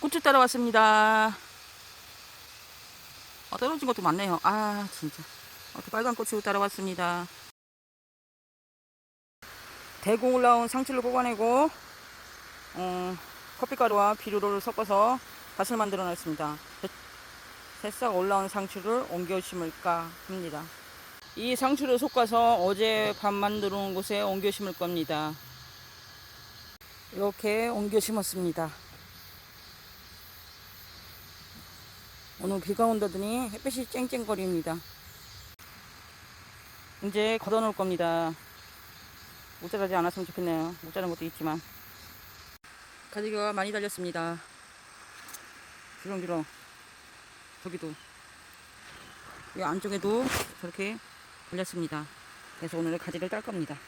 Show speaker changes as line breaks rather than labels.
고추 따라왔습니다. 떨어진 것도 많네요. 진짜. 빨간 고추 따라왔습니다. 대고 올라온 상추를 뽑아내고 커피가루와 비료를 섞어서 밭을 만들어 놨습니다. 새싹 올라온 상추를 옮겨 심을까 합니다. 이 상추를 솎아서 어제 밥 만들어 놓은 곳에 옮겨 심을 겁니다. 이렇게 옮겨 심었습니다. 오늘 비가 온다더니 햇빛이 쨍쨍거립니다. 이제 걷어 놓을 겁니다. 모자라지 않았으면 좋겠네요. 모자란 것도 있지만 가지가 많이 달렸습니다. 주렁주렁. 저기도 이 안쪽에도 저렇게 달렸습니다. 그래서 오늘 가지를 딸 겁니다.